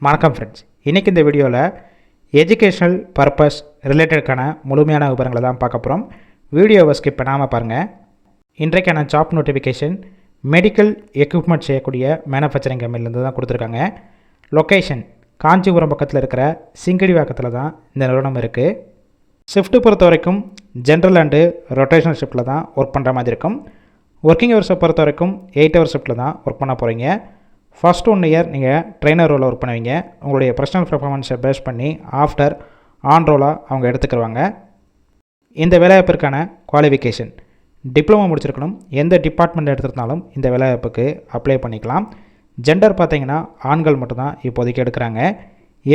வணக்கம் ஃப்ரெண்ட்ஸ், இன்றைக்கி இந்த வீடியோவில் எஜுகேஷ்னல் பர்பஸ் ரிலேட்டடுக்கான முழுமையான விவரங்களை தான் பார்க்க போகிறோம். வீடியோவை ஸ்கிப் பண்ணாமல் பாருங்கள். இன்றைக்கான ஜாப் நோட்டிஃபிகேஷன் மெடிக்கல் எக்யூப்மெண்ட் செய்யக்கூடிய மேனுஃபேக்சரிங் கம்பெனிலேருந்து தான் கொடுத்துருக்காங்க. லொக்கேஷன் காஞ்சிபுரம் பக்கத்தில் இருக்கிற சிங்கடிவாக்கத்தில் தான் இந்த நிறுவனம் இருக்குது. ஷிஃப்ட்டு பொறுத்த வரைக்கும் ஜென்ரல் அண்டு ரொட்டேஷனல் ஷிஃப்ட்டில் தான் ஒர்க் பண்ணுற மாதிரி இருக்கும். ஒர்க்கிங் ஹவர்ஸை பொறுத்த வரைக்கும் 8 ஹவர் ஷிஃப்ட்டில் தான் ஒர்க் பண்ண போகிறீங்க. ஃபஸ்ட் 1 இயர் நீங்கள் ட்ரெயினர் ரோலில் ஒர்க் பண்ணுவீங்க. உங்களுடைய பர்சனல் பெர்ஃபார்மன்ஸை பேஸ் பண்ணி ஆஃப்டர் ஆன் ரோலாக அவங்க எடுத்துக்கிடுவாங்க. இந்த வேலைவாய்ப்பிற்கான குவாலிஃபிகேஷன் டிப்ளமோ முடிச்சிருக்கணும். எந்த டிபார்ட்மெண்ட் எடுத்திருந்தாலும் இந்த வேலைவாய்ப்புக்கு அப்ளை பண்ணிக்கலாம். ஜெண்டர் பார்த்தீங்கன்னா ஆண்கள் மட்டும்தான் இப்போதைக்கு எடுக்கிறாங்க.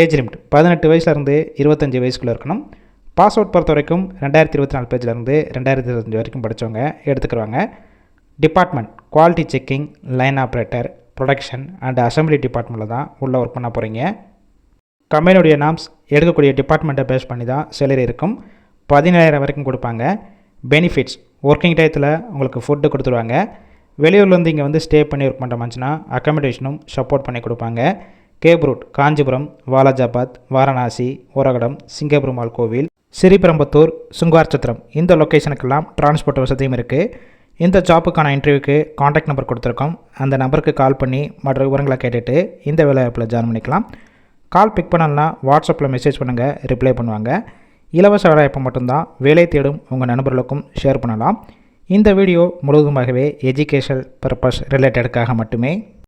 ஏஜ் லிமிட் 18 வயசுலேருந்து 25 வயசுக்குள்ளே இருக்கணும். பாஸ்அவுட் பொறுத்த வரைக்கும் 2024 பேஜ்லேருந்து 2025 வரைக்கும் படித்தவங்க எடுத்துக்கிறாங்க. Department quality checking, line operator, production and assembly டிபார்ட்மெண்ட்டில் தான் உள்ளே ஒர்க் பண்ண போகிறீங்க. கம்பெனியுடைய நாம்ஸ் எடுக்கக்கூடிய டிபார்ட்மெண்ட்டை பேஸ் பண்ணி தான் சேலரி இருக்கும். 17,000 வரைக்கும் கொடுப்பாங்க. பெனிஃபிட்ஸ் ஒர்க்கிங் டயத்தில் உங்களுக்கு ஃபுட்டு கொடுத்துருவாங்க. வெளியூர்லேருந்து இங்கே வந்து ஸ்டே பண்ணி ஒர்க் பண்ணுற மாதிரினா அக்காமடேஷனும் சப்போர்ட் பண்ணி கொடுப்பாங்க. கேப் ரூட் காஞ்சிபுரம், வாலாஜாபாத், வாரணாசி, ஓரகடம், சிங்கப்பெருமாள் கோவில், ஸ்ரீபெரும்புத்தூர், சுங்குவார் சத்திரம் இந்த லொக்கேஷனுக்கெல்லாம் டிரான்ஸ்போர்ட் வசதியும் இருக்குது. இந்த ஜாப்புக்கான இன்டர்வியூக்கு காண்டாக்ட் நம்பர் கொடுத்துருக்கோம். அந்த நம்பருக்கு கால் பண்ணி மற்ற விவரங்களை கேட்டுட்டு இந்த வேலைவாய்ப்பில் ஜாயின் பண்ணிக்கலாம். கால் பிக் பண்ணலன்னா வாட்ஸ்அப்பில் மெசேஜ் பண்ணுங்கள், ரிப்ளை பண்ணுவாங்க. இலவச வேலைவாய்ப்பு மட்டும்தான். வேலை தேடும் உங்கள் நண்பர்களுக்கும் ஷேர் பண்ணலாம். இந்த வீடியோ முழுவதுமாகவே எஜுகேஷனல் பர்பஸ் ரிலேட்டடுக்காக மட்டுமே.